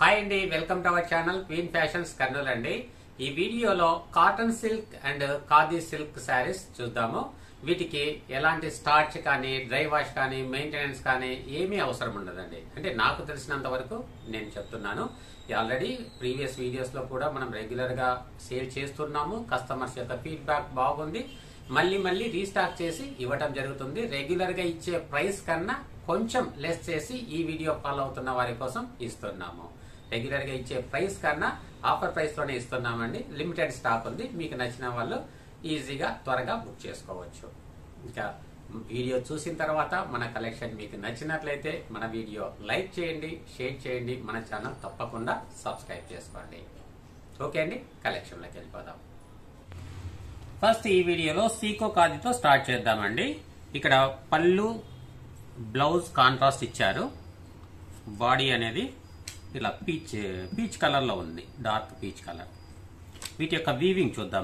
Hi అండి, welcome to our channel queen fashions Kurnool అండి. ఈ వీడియోలో cotton silk and khadi silk saris చూద్దాము. వీటికి ఎలాంటి స్టార్చ్ కానీ డ్రై వాష్ కానీ మెయింటెనెన్స్ కానీ ఏమీ అవసరం ఉండదండి. అంటే నాకు తెలిసినంత వరకు నేను చెప్తున్నాను. ఆల్రెడీ ప్రీవియస్ వీడియోస్ లో కూడా మనం రెగ్యులర్ గా సేల్ చేస్తున్నాము. కస్టమర్స్ యొక్క ఫీడ్బ్యాక్ బాగుంది. మళ్ళీ రీస్టాక్ చేసి ఇవ్వటం జరుగుతుంది. రెగ్యులర్ గా ఇచ్చే ప్రైస్ కన్నా కొంచెం లెస్ చేసి ఈ వీడియో ఫాలో అవుతున్న వారి కోసం ఇస్తున్నాము. రెగ్యులర్ గా ఇచ్చే ప్రైస్ కన్నా ఆఫర్ ప్రైస్ లోనే ఇస్తున్నామండి. లిమిటెడ్ స్టాక్ ఉంది. మీకు నచ్చిన వాళ్ళు ఈజీగా త్వరగా బుక్ చేసుకోవచ్చు. ఇంకా వీడియో చూసిన తర్వాత మన కలెక్షన్ మీకు నచ్చినట్లయితే మన వీడియో లైక్ చేయండి, షేర్ చేయండి, మన ఛానల్ తప్పకుండా సబ్స్క్రైబ్ చేసుకోండి. ఓకే అండి, కలెక్షన్ లోకి వెళ్ళిపోదాం. ఫస్ట్ ఈ వీడియోలో సీకో ఖాదీతో స్టార్ట్ చేద్దామండి. ఇక్కడ పళ్ళు బ్లౌజ్ కాంట్రాస్ట్ ఇచ్చారు. బాడీ అనేది ఇలా పీచ్ కలర్ లో ఉంది, డార్క్ పీచ్ కలర్. వీటి యొక్క వీవింగ్ చూద్దాం.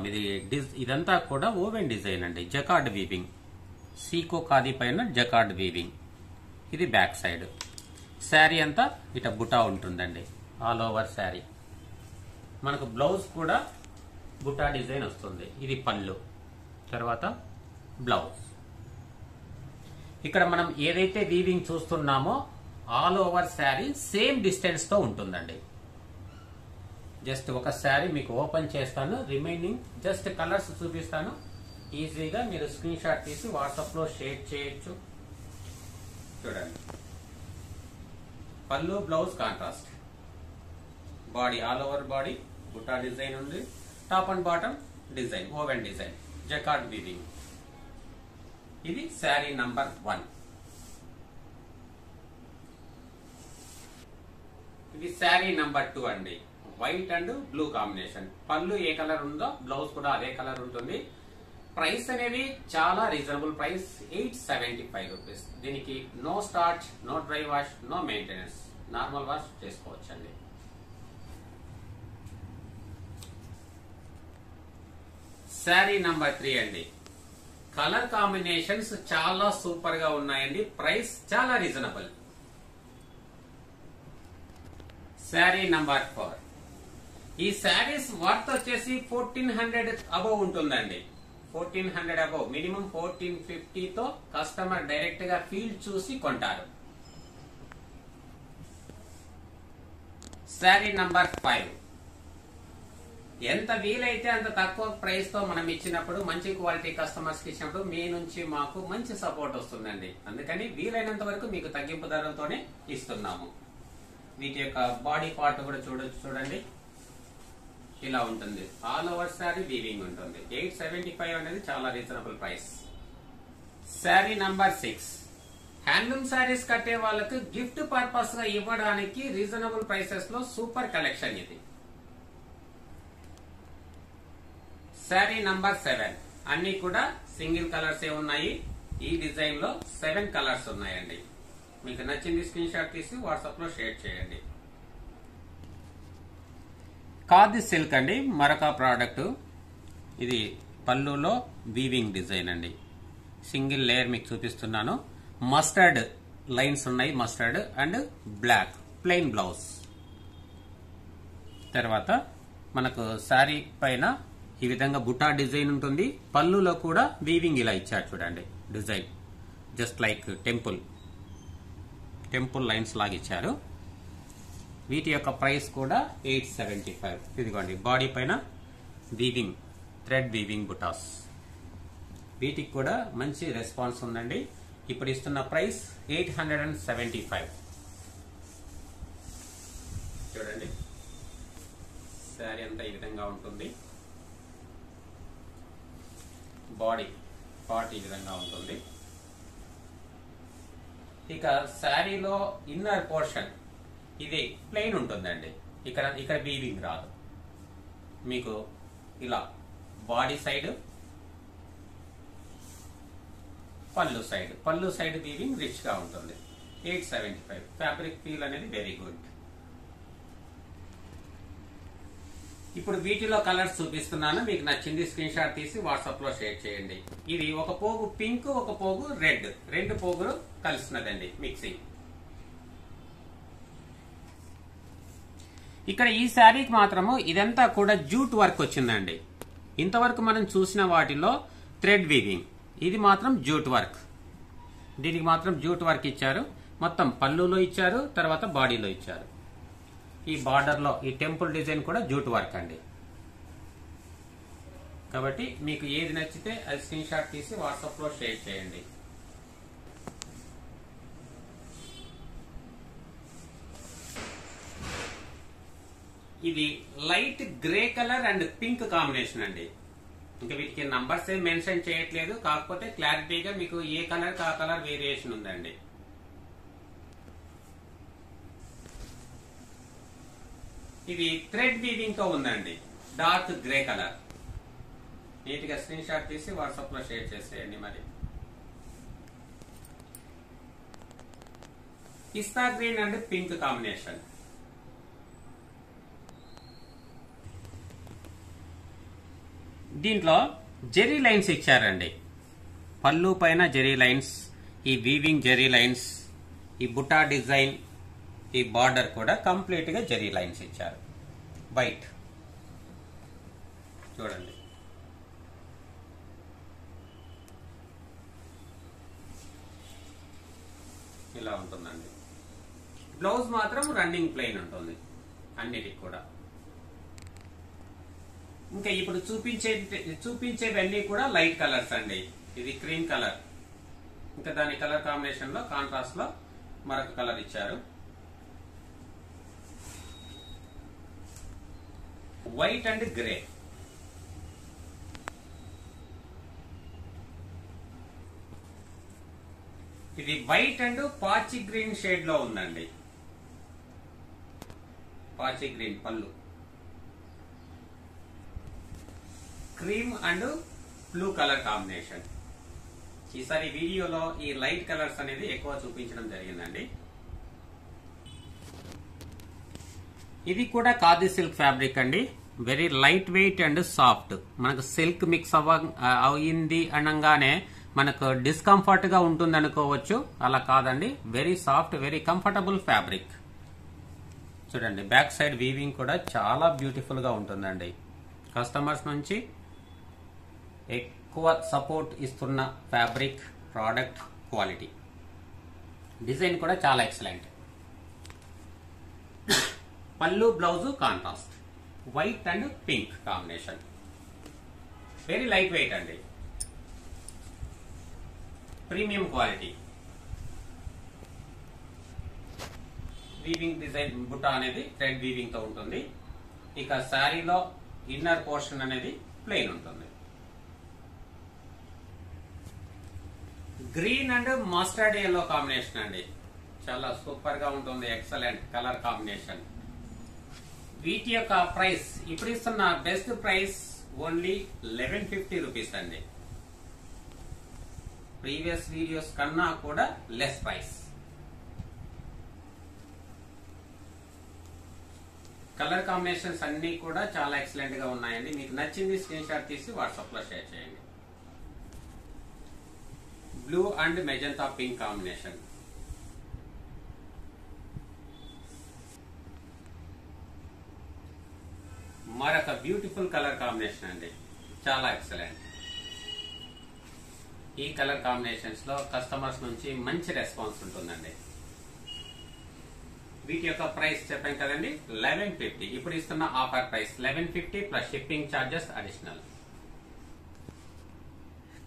ఇదంతా కూడా ఓవెన్ డిజైన్ అండి, జకార్డ్ వీవింగ్. సీకో ఖాదీ పైన జకార్డ్ వీవింగ్. ఇది బ్యాక్ సైడ్. శారీ అంతా ఇట బుటా ఉంటుందండి, ఆల్ ఓవర్ శారీ. మనకు బ్లౌజ్ కూడా బుటా డిజైన్ వస్తుంది. ఇది పళ్ళు, తర్వాత బ్లౌజ్. ఇక్కడ మనం ఏదైతే వీవింగ్ చూస్తున్నామో all over sari same distance తో ఉంటుందండి. జస్ట్ ఒక శారీ మీకు ఓపెన్ చేస్తాను, రిమైనింగ్ జస్ట్ కలర్స్ చూపిస్తాను. ఈజీగా మీరు స్క్రీన్ షాట్ తీసి వాట్సాప్ లో షేర్ చేయొచ్చు. చూడండి, పళ్ళు blouse contrast, body all over body బుటా డిజైన్ ఉంది. Top and bottom design woven design, jacquard weaving. ఇది శారీ నంబర్ 1. ఇది శారీ నంబర్ 2 అండి. White and blue combination. పళ్ళు ఏ కలర్ ఉందో బ్లౌజ్ కూడా అదే కలర్ ఉంటుంది. ప్రైస్ అనేది చాలా రీజనబుల్ ప్రైస్, 875 రూపీస్. దీనికి no starch, no dry wash, no maintenance. Normal wash చేసుకోవచ్చు అండి. శారీ నంబర్ 3 అండి. కలర్ కాంబినేషన్స్ చాలా సూపర్ గా ఉన్నాయండి. ప్రైస్ చాలా రీజనబుల్. శారీ నంబర్ 4. ఈ శారీస్ వర్త్ వచ్చేసి 1400 అబౌవ్ ఉంటుందండి. 1400 అబౌవ్, మినిమం 1450 తో కస్టమర్ డైరెక్ట్ గా ఫీల్డ్ చూసి కొంటారు. శారీ నంబర్ 5. ఎంత వీలైతే అంత తక్కువ ప్రైస్ తో మనం ఇచ్చినప్పుడు, మంచి క్వాలిటీ కస్టమర్స్ కి ఇచ్చినప్పుడు మీ నుంచి మాకు మంచి సపోర్ట్ వస్తుందండి. అందుకని వీలైనంత వరకు మీకు తగ్గింపు ధరలతోనే ఇస్తున్నాము. వీటి యొక్క బాడీ పార్ట్ కూడా చూడండి, ఇలా ఉంటుంది. ఆల్ ఓవర్ శారీ వీవింగ్ ఉంటుంది. 875 అనేది చాలా reasonable price. Sari number 6. Handloom saris కట్టే వాళ్ళకు గిఫ్ట్ పర్పస్ గా ఇవ్వడానికి రీజనబుల్ ప్రైసెస్ లో సూపర్ కలెక్షన్ ఇది. శారీ నంబర్ 7. అన్ని కూడా సింగిల్ కలర్స్ ఏ ఉన్నాయి. ఈ డిజైన్ లో 7 కలర్స్ ఉన్నాయండి. మీకు నచ్చింది స్క్రీన్ షాట్ తీసి వాట్సాప్ లో షేర్ చేయండి. ఖాదీ సిల్క్ అండి, మరొక ప్రోడక్ట్. ఇది పళ్ళులో వీవింగ్ డిజైన్ అండి. సింగిల్ లేయర్ మీకు చూపిస్తున్నాను. మస్టర్డ్ లైన్స్ ఉన్నాయి, mustard and black plain blouse. తర్వాత మనకు శారీ పైన ఈ విధంగా బుటా డిజైన్ ఉంటుంది. పళ్ళులో కూడా వీవింగ్ ఇలా ఇచ్చారు చూడండి, design just like temple lines లాగా ఇచ్చారు. వీటి యొక్క ప్రైస్ కూడా 875. ఇదిగోండి, బాడీ పైన వీవింగ్, థ్రెడ్ వీవింగ్ బుటాస్. వీటికి కూడా మంచి రెస్పాన్స్ ఉందండి. ఇప్పుడు ఇస్తున్న ప్రైస్ 875. చూడండి, శారీ అంతా ఈ విధంగా ఉంటుంది. బాడీ పార్ట్ ఈ విధంగా ఉంటుంది. ఇక శారీలో ఇన్నర్ పోర్షన్ ఇది ప్లెయిన్ ఉంటుందండి. ఇక్కడ వీవింగ్ రాదు. మీకు ఇలా బాడీ సైడ్, పళ్ళు సైడ్ వీవింగ్ రిచ్ గా ఉంటుంది. 875. ఫ్యాబ్రిక్ ఫీల్ అనేది వెరీ గుడ్. ఇప్పుడు వీటిలో కలర్స్ చూపిస్తున్నాను. మీకు నచ్చింది స్క్రీన్ షాట్ తీసి వాట్సాప్ లో షేర్ చేయండి. ఇది ఒక పోగు పింక్, ఒక పోగు రెడ్, 2 పోగులు కలిసినదండి మిక్సింగ్. ఇక్కడ ఈ శారీకి మాత్రము ఇదంతా కూడా జూట్ వర్క్ వచ్చిందండి. ఇంతవరకు మనం చూసిన వాటిలో థ్రెడ్ వీవింగ్, ఇది మాత్రం జూట్ వర్క్. దీనికి మాత్రం జూట్ వర్క్ ఇచ్చారు. మొత్తం పళ్ళులో ఇచ్చారు, తర్వాత బాడీలో ఇచ్చారు. ఈ బార్డర్ లో ఈ టెంపుల్ డిజైన్ కూడా జూట్ వర్క్ అండి. కాబట్టి మీకు ఏది నచ్చితే అది స్క్రీన్ షాట్ తీసి వాట్సాప్ లో షేర్ చేయండి. ఇది light grey colour and pink combination అండి. ఇంకా వీటికి నంబర్స్ ఏం మెన్షన్ చేయట్లేదు, కాకపోతే క్లారిటీగా మీకు ఏ కలర్ ఆ కలర్ వేరియేషన్ ఉందండి. ఇది థ్రెడ్ వీవింగ్ తో ఉందండి, డార్క్ గ్రే కలర్. నీట్ గా స్క్రీన్ షాట్ తీసి వాట్సాప్ లో షేర్ చేసేయండి. మరి పిస్తా గ్రీన్ అండ్ పింక్ కాంబినేషన్. దీంట్లో జెరీ లైన్స్ ఇచ్చారండి. పళ్ళు పైన జెరీ లైన్స్, ఈ వీవింగ్ జెరీ లైన్స్, ఈ బుటా డిజైన్, ఈ బార్డర్ కూడా కంప్లీట్ గా జెరీ లైన్స్ ఇచ్చారు. వైట్ చూడండి. ఇలా ఉంటుందండి. బ్లౌజ్ మాత్రం రన్నింగ్ ప్లెయిన్ ఉంటుంది అన్నిటికి కూడా. ఇంకా ఇప్పుడు చూపించేవన్నీ కూడా లైట్ కలర్స్ అండి. ఇది క్రీమ్ కలర్, ఇంకా దాని కలర్ కాంబినేషన్ లో కాంట్రాస్ట్ లో మరొక కలర్ ఇచ్చారు. White and grey. ఇది వైట్ అండ్ పాచి గ్రీన్ షేడ్ లో ఉందండి. పాచి గ్రీన్ పళ్ళు, cream and blue colour combination. ఈసారి వీడియోలో ఈ లైట్ కలర్స్ అనేది ఎక్కువ చూపించడం జరిగిందండి. ఇది కూడా ఖాదీ సిల్క్ ఫ్యాబ్రిక్ అండి. Very light weight and soft. మనకు సిల్క్ మిక్స్ అయింది అనగానే మనకు డిస్కంఫర్ట్ గా ఉంటుంది అనుకోవచ్చు, అలా కాదండి. Very soft, very comfortable fabric. చూడండి, బ్యాక్ సైడ్ వీవింగ్ కూడా చాలా బ్యూటిఫుల్ గా ఉంటుందండి. కస్టమర్స్ నుంచి ఎక్కువ సపోర్ట్ ఇస్తున్న ఫ్యాబ్రిక్, ప్రోడక్ట్ క్వాలిటీ. డిజైన్ కూడా చాలా ఎక్సలెంట్. పళ్ళు blouse contrast, white and pink combination. Very light weight అండి, ప్రీమియం క్వాలిటీ. వీవింగ్ డిజైన్ బుట్ట అనేది థ్రెడ్ వీవింగ్ తో ఉంటుంది. ఇక శారీలో ఇన్నర్ పోర్షన్ అనేది ప్లెయిన్ ఉంటుంది. Green and mustard yellow combination అండి. చాలా సూపర్ గా ఉంటుంది, ఎక్సలెంట్ కలర్ కాంబినేషన్. వీటి యొక్క ప్రైస్ ఇప్పుడు ఇస్తున్న బెస్ట్ ప్రైస్ ఓన్లీ 1150 రూపీస్ అండి. ప్రీవియస్ వీడియోస్ కన్నా కూడా లెస్ ప్రైస్. కలర్ కాంబినేషన్స్ అన్ని కూడా చాలా ఎక్సలెంట్ గా ఉన్నాయండి. మీకు నచ్చింది స్క్రీన్ షాట్ తీసి వాట్సాప్ లో షేర్ చేయండి. Blue and magenta pink combination. మరొక బ్యూటిఫుల్ కలర్ కాంబినేషన్ అండి, చాలా ఎక్సలెంట్. ఈ కలర్ కాంబినేషన్స్ లో కస్టమర్స్ నుంచి మంచి రెస్పాన్స్ ఉంటుందండి. వీటి యొక్క ప్రైస్ చెప్పాం కదండి, 1150. ఇప్పుడు ఇస్తున్న offer price 1150 plus shipping charges additional.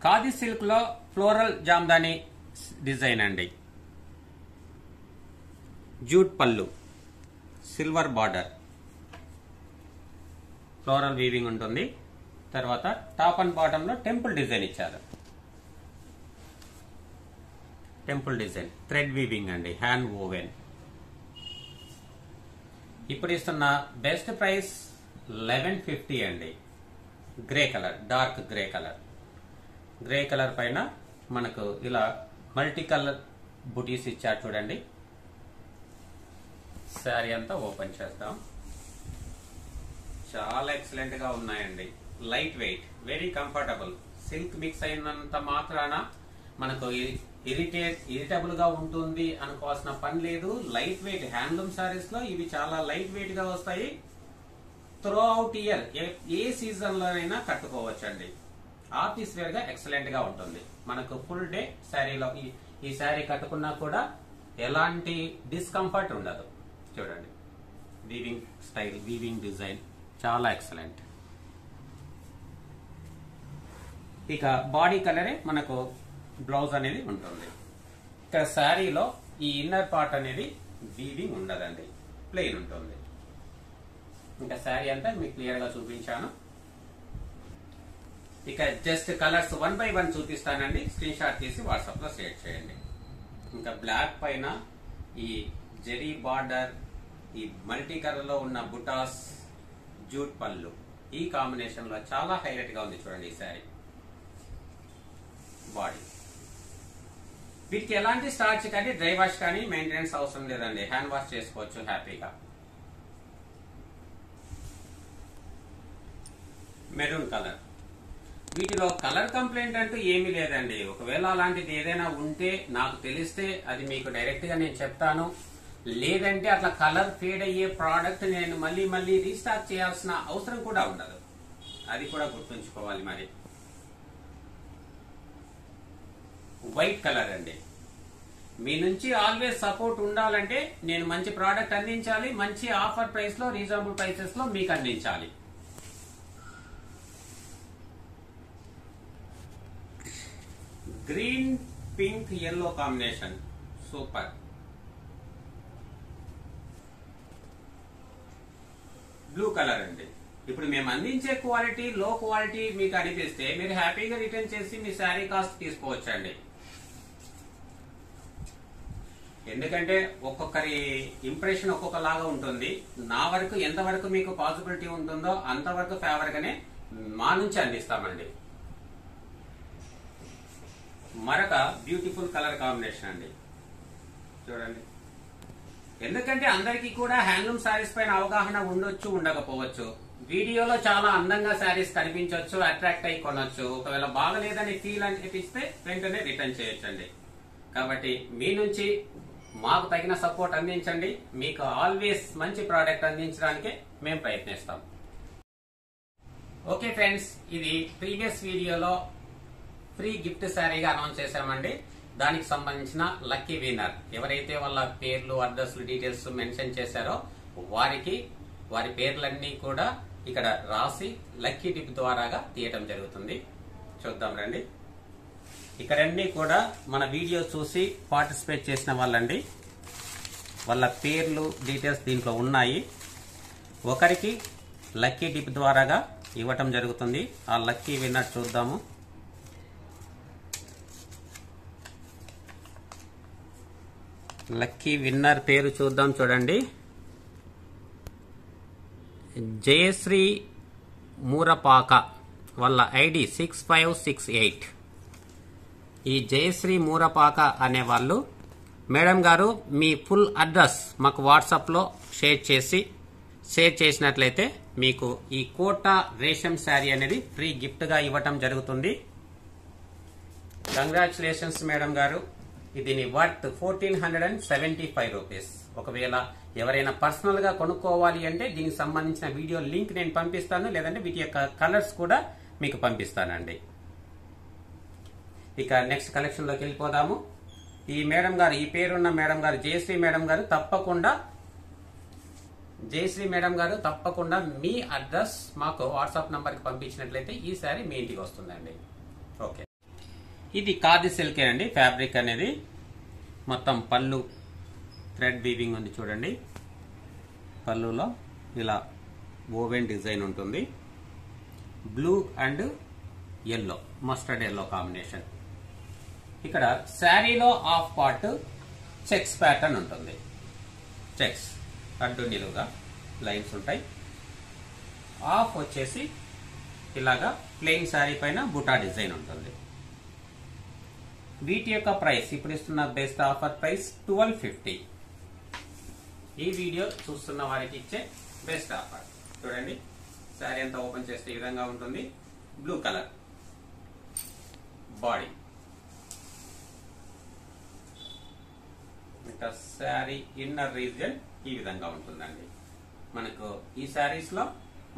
Khadi silk లో ఫ్లోరల్ జామ్దాని డిజైన్ అండి. జూట్ పళ్ళు, సిల్వర్ బార్డర్, ఫ్లోరల్ వీవింగ్ ఉంటుంది. తర్వాత టాప్ అండ్ బాటమ్ లో టెంపుల్ డిజైన్ ఇచ్చారు. టెంపుల్ డిజైన్ థ్రెడ్ వీవింగ్ అండి, హ్యాండ్ ఓవెన్. ఇప్పుడు ఇస్తున్న బెస్ట్ ప్రైస్ 1150 అండి. Grey colour, dark grey colour. Grey colour పైన మనకు ఇలా మల్టీ కలర్ బుటీస్ ఇచ్చారు చూడండి. శారీ అంతా ఓపెన్ చేద్దాం. చాలా ఎక్సలెంట్ గా ఉన్నాయండి. Light weight, very comfortable. Silk mix అయినంత మాత్రాన మనకు ఇరిటబుల్ గా ఉంటుంది అనుకోవాల్సిన పని లేదు. లైట్ వెయిట్ హ్యాండ్లూమ్ సారీస్ లో ఇవి చాలా లైట్ వెయిట్ గా వస్తాయి. త్రూ అవుట్ ఇయర్ ఏ సీజన్ లోనైనా కట్టుకోవచ్చండి. ఆఫీస్ వేర్ గా ఎక్సలెంట్ గా ఉంటుంది. మనకు ఫుల్ డే శారీలో ఈ శారీ కట్టుకున్నా కూడా ఎలాంటి డిస్కంఫర్ట్ ఉండదు. చూడండి, వీవింగ్ స్టైల్, వీవింగ్ డిజైన్ చాలా ఎక్సలెంట్. ఇక బాడీ కలరే మనకు బ్లౌజ్ అనేది ఉంటుంది. ఇక శారీలో ఈ ఇన్నర్ పార్ట్ అనేది వీవింగ్ ఉండదండి, ప్లెయిన్ ఉంటుంది. ఇంకా శారీ అంతా మీకు క్లియర్ గా చూపించాను. ఇక జస్ట్ కలర్స్ 1 by 1 చూపిస్తానండి. స్క్రీన్ షాట్ తీసి వాట్సాప్ లో షేర్ చేయండి. ఇంకా బ్లాక్ పైన ఈ జెరీ బార్డర్, ఈ మల్టీ కలర్ లో ఉన్న బుటాస్, జూట్ పళ్ళు, ఈ కాంబినేషన్ లో చాలా హైలైట్ గా ఉంది. చూడండి ఈ శారీ బాడీ. వీటికి ఎలాంటి స్టార్చ్ కానీ డ్రై వాష్ కానీ మెయింటెనెన్స్ అవసరం లేదండి. హ్యాండ్ వాష్ చేసుకోవచ్చు హ్యాపీగా. Maroon colour. వీటిలో కలర్ కంప్లైంట్ అంటూ ఏమీ లేదండి. ఒకవేళ అలాంటిది ఏదైనా ఉంటే నాకు తెలిస్తే అది మీకు డైరెక్ట్ గా నేను చెప్తాను. లేదంటే అట్లా కలర్ ఫేడ్ అయ్యే ప్రోడక్ట్ నేను మళ్ళీ రీస్టాక్ చేయాల్సిన అవసరం కూడా ఉండదు. అది కూడా గుర్తుంచుకోవాలి. మరి వైట్ కలర్ అండి. మీ నుంచి ఆల్వేస్ సపోర్ట్ ఉండాలంటే నేను మంచి ప్రోడక్ట్ అందించాలి, మంచి ఆఫర్ ప్రైస్ లో, రీజనబుల్ ప్రైసెస్ లో మీకు అందించాలి. Green pink yellow combination super. Blue colour అండి. ఇప్పుడు మేము అందించే క్వాలిటీ లో క్వాలిటీ మీకు అనిపిస్తే మీరు హ్యాపీగా రిటర్న్ చేసి మీ శారీ కాస్ట్ తీసుకోవచ్చండి. ఎందుకంటే ఒక్కొక్కరి ఇంప్రెషన్ ఒక్కొక్కలాగా ఉంటుంది. నా వరకు ఎంతవరకు మీకు పాసిబిలిటీ ఉంటుందో అంతవరకు ఫేవర్ గానే మా నుంచి అందిస్తామండి. మరొక బ్యూటిఫుల్ కలర్ కాంబినేషన్ అండి. చూడండి, ఎందుకంటే అందరికీ కూడా హ్యాండ్లూమ్ శారీస్ పైన అవగాహన ఉండొచ్చు, ఉండకపోవచ్చు. వీడియోలో చాలా అందంగా శారీస్ కనిపించవచ్చు, అట్రాక్ట్ అయ్యి కొనొచ్చు. ఒకవేళ బాగలేదని ఫీల్ అనిపిస్తే వెంటనే రిటర్న్ చేయొచ్చండి. కాబట్టి మీ నుంచి మాకు తగిన సపోర్ట్ అందించండి. మీకు ఆల్వేస్ మంచి ప్రోడక్ట్ అందించడానికే మేము ప్రయత్నిస్తాం. ఓకే ఫ్రెండ్స్, ఇది ప్రీవియస్ వీడియోలో ఫ్రీ గిఫ్ట్ శారీగా అనౌన్స్ చేశామండి. దానికి సంబంధించిన లక్కీ విన్నర్ ఎవరైతే వాళ్ళ పేర్లు, అడ్రస్లు, డీటెయిల్స్ మెన్షన్ చేశారో వారికి వారి పేర్లన్నీ కూడా ఇక్కడ రాసి లక్కీ టిప్ ద్వారాగా తీయటం జరుగుతుంది. చూద్దాం రండి. ఇక్కడన్నీ కూడా మన వీడియో చూసి పార్టిసిపేట్ చేసిన వాళ్ళండి. వాళ్ళ పేర్లు, డీటెయిల్స్ దీంట్లో ఉన్నాయి. ఒకరికి లక్కీ టిప్ ద్వారాగా ఇవ్వటం జరుగుతుంది. ఆ లక్కీ విన్నర్ చూద్దాము. లక్కీ విన్నర్ పేరు చూద్దాం. చూడండి, జయశ్రీ మూరపాక, వాళ్ళ ఐడి 6568. ఈ జయశ్రీ మూరపాక అనే వాళ్ళు, మేడం గారు మీ ఫుల్ అడ్రస్ మాకు వాట్సాప్ లో షేర్ చేసినట్లయితే మీకు ఈ కోటా రేషం శారీ అనేది ఫ్రీ గిఫ్ట్ గా ఇవ్వటం జరుగుతుంది. కంగ్రాచులేషన్స్ మేడం గారు. దీని వర్త్ 1475 రూపీస్. ఒకవేళ ఎవరైనా పర్సనల్ గా కొనుక్కోవాలి అంటే దీనికి సంబంధించిన వీడియో లింక్ నేను పంపిస్తాను, లేదంటే వీటి యొక్క కలర్స్ కూడా మీకు పంపిస్తానండి. ఇక నెక్స్ట్ కలెక్షన్ లోకి వెళ్ళిపోదాము. ఈ మేడం గారు, ఈ పేరున్న మేడం గారు జయశ్రీ మేడం గారు తప్పకుండా మీ అడ్రస్ మాకు వాట్సాప్ నంబర్ కి పంపించినట్లయితే ఈ సారీ మీ ఇంటికి వస్తుందండి. ఓకే, ఇది ఖాదీ సిల్కే అండి. ఫ్యాబ్రిక్ అనేది మొత్తం పళ్ళు థ్రెడ్ వీవింగ్ ఉంది. చూడండి, పళ్ళులో ఇలా ఓవెన్ డిజైన్ ఉంటుంది. Blue and yellow, mustard yellow combination. ఇక్కడ శారీలో హాఫ్ పార్ట్ చెక్స్ ప్యాటర్న్ ఉంటుంది. చెక్స్ అడ్డు నిలువుగా లైన్స్ ఉంటాయి. హాఫ్ వచ్చేసి ఇలాగా ప్లెయిన్ శారీ పైన బుటా డిజైన్ ఉంటుంది. వీటి యొక్క ప్రైస్ ఇప్పుడు ఇస్తున్న బెస్ట్ ఆఫర్ ప్రైస్ 1250. ఈ వీడియో చూస్తున్న వారికి ఇచ్చే బెస్ట్ ఆఫర్. చూడండి, శారీ అంతా ఓపెన్ చేస్తే ఈ విధంగా ఉంటుంది. బ్లూ కలర్ బాడీ, ఇంకా శారీ ఇన్నర్ రీజియన్ ఈ విధంగా ఉంటుందండి. మనకు ఈ శారీస్ లో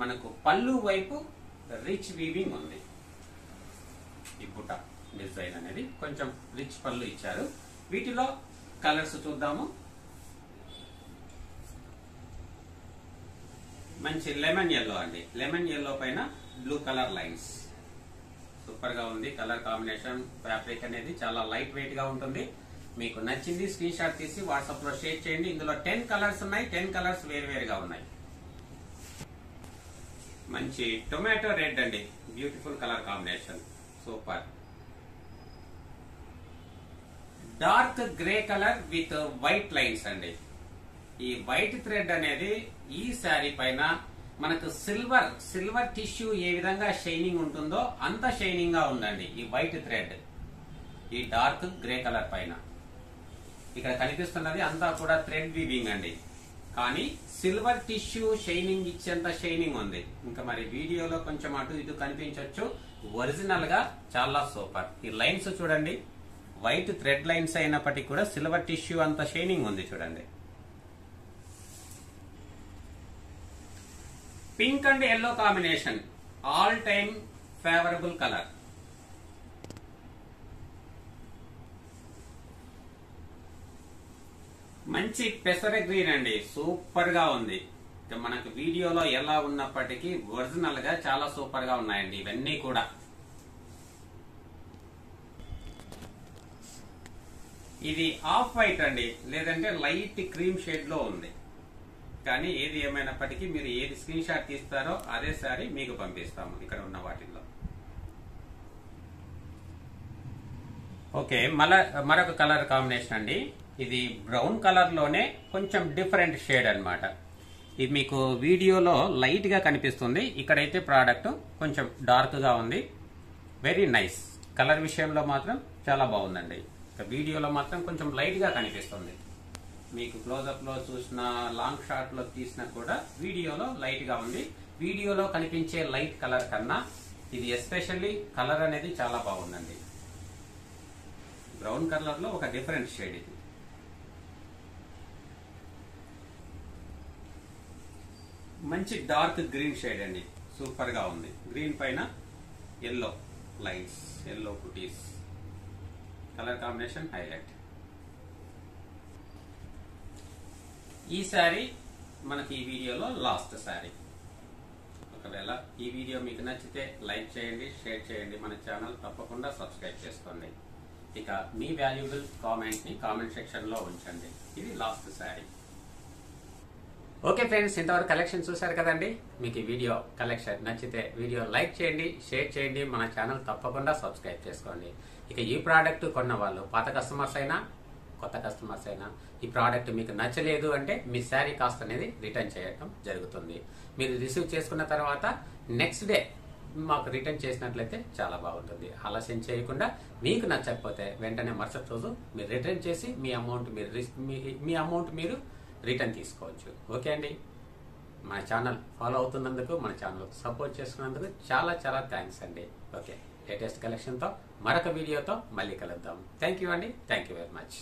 మనకు పళ్ళు వైపు రిచ్ వీవింగ్ ఉంది. ఈ బుట్ట డిజైన్ అనేది కొంచెం రిచ్ పళ్ళు ఇచ్చారు. వీటిలో కలర్స్ చూద్దాము. మంచి లెమన్ ఎల్లో అండి. లెమన్ ఎల్లో పైన బ్లూ కలర్ లైన్స్ సూపర్ గా ఉంది. కలర్ కాంబినేషన్, ఫ్యాబ్రిక్ అనేది చాలా లైట్ వెయిట్ గా ఉంటుంది. మీకు నచ్చింది స్క్రీన్ షాట్ తీసి వాట్సాప్ లో షేర్ చేయండి. ఇందులో 10 కలర్స్ ఉన్నాయి. 10 కలర్స్ వేరువేరుగా ఉన్నాయి. మంచి టొమాటో రెడ్ అండి. Beautiful colour combination, super. Dark grey colour with white lines అండి. ఈ వైట్ థ్రెడ్ అనేది ఈ శారీ పైన మనకు సిల్వర్ టిష్యూ ఏ విధంగా షైనింగ్ ఉంటుందో అంత షైనింగ్ గా ఉందండి ఈ వైట్ థ్రెడ్. ఈ డార్క్ గ్రే కలర్ పైన ఇక్కడ కనిపిస్తున్నది అంతా కూడా థ్రెడ్ వీవింగ్ అండి. కానీ సిల్వర్ టిష్యూ షైనింగ్ ఇచ్చేంత షైనింగ్ ఉంది. ఇంకా మరి వీడియోలో కొంచెం అటు ఇటు కనిపించవచ్చు. ఒరిజినల్ గా చాలా సూపర్. ఈ లైన్స్ చూడండి, వైట్ థ్రెడ్ లైన్స్ అయినప్పటికీ కూడా సిల్వర్ టిష్యూ అంత షైనింగ్ ఉంది చూడండి. Pink and yellow combination, all time favourable colour. మంచి పెసర గ్రీన్ అండి, సూపర్ గా ఉంది. మనకు వీడియోలో ఎలా ఉన్నప్పటికీ ఒరిజినల్ గా చాలా సూపర్ గా ఉన్నాయండి ఇవన్నీ కూడా. ఇది ఆఫ్ వైట్ అండి, లేదంటే లైట్ క్రీమ్ షేడ్ లో ఉంది. కానీ ఏది ఏమైనప్పటికీ మీరు ఏది స్క్రీన్ షాట్ తీస్తారో అదే సారీ మీకు పంపిస్తాము ఇక్కడ ఉన్న వాటిల్లో. ఓకే, మరొక కలర్ కాంబినేషన్ అండి. ఇది బ్రౌన్ కలర్ లోనే కొంచెం డిఫరెంట్ షేడ్ అన్నమాట. ఇది మీకు వీడియోలో లైట్ గా కనిపిస్తుంది, ఇక్కడైతే ప్రోడక్ట్ కొంచెం డార్క్ గా ఉంది. Very nice. కలర్ విషయంలో మాత్రం చాలా బాగుందండి. వీడియోలో మాత్రం కొంచెం లైట్ గా కనిపిస్తుంది. మీకు క్లోజప్ లో చూసిన, లాంగ్ షాట్ లో తీసినా కూడా వీడియోలో లైట్ గా ఉంది. వీడియోలో కనిపించే లైట్ కలర్ కన్నా ఇది ఎస్పెషల్లీ కలర్ అనేది చాలా బాగుందండి. బ్రౌన్ కలర్ లో ఒక డిఫరెంట్ షేడ్ ఇది. మంచి డార్క్ గ్రీన్ షేడ్ అండి, సూపర్ గా ఉంది. గ్రీన్ పైన yellow lines, yellow cuties, colour combination highlight. ఈ శారీ మనకి ఈ వీడియోలో లాస్ట్ శారీ. ఒకవేళ ఈ వీడియో మీకు నచ్చితే లైక్ చేయండి, షేర్ చేయండి, మన ఛానల్ తప్పకుండా సబ్స్క్రైబ్ చేసుకోండి. ఇక మీ వాల్యుబుల్ కామెంట్ ని కామెంట్ సెక్షన్ లో ఉంచండి. ఇది లాస్ట్ శారీ. ఓకే ఫ్రెండ్స్, ఇంతవరకు కలెక్షన్ చూశారు కదండి. మీకు ఈ వీడియో కలెక్షన్ నచ్చితే వీడియో లైక్ చేయండి, షేర్ చేయండి, మన ఛానల్ తప్పకుండా సబ్స్క్రైబ్ చేసుకోండి. ఇక ఈ ప్రోడక్ట్ కొన్న వాళ్ళు పాత కస్టమర్స్ అయినా కొత్త కస్టమర్స్ అయినా ఈ ప్రోడక్ట్ మీకు నచ్చలేదు అంటే మీ శారీ కాస్ట్ అనేది రిటర్న్ చేయడం జరుగుతుంది. మీరు రిసీవ్ చేసుకున్న తర్వాత నెక్స్ట్ డే మాకు రిటర్న్ చేసినట్లయితే చాలా బాగుంటుంది. ఆలస్యం చేయకుండా మీకు నచ్చకపోతే వెంటనే మరుసటి రోజు మీరు రిటర్న్ చేసి మీ అమౌంట్ మీరు రిటర్న్ తీసుకోవచ్చు. ఓకే అండి, మన ఛానల్ ఫాలో అవుతున్నందుకు, మన ఛానల్ సపోర్ట్ చేస్తున్నందుకు చాలా చాలా థ్యాంక్స్ అండి. ఓకే, లేటెస్ట్ కలెక్షన్తో మరొక వీడియోతో మళ్ళీ కలుద్దాం. థ్యాంక్ యూ అండి, థ్యాంక్ యూ వెరీ మచ్.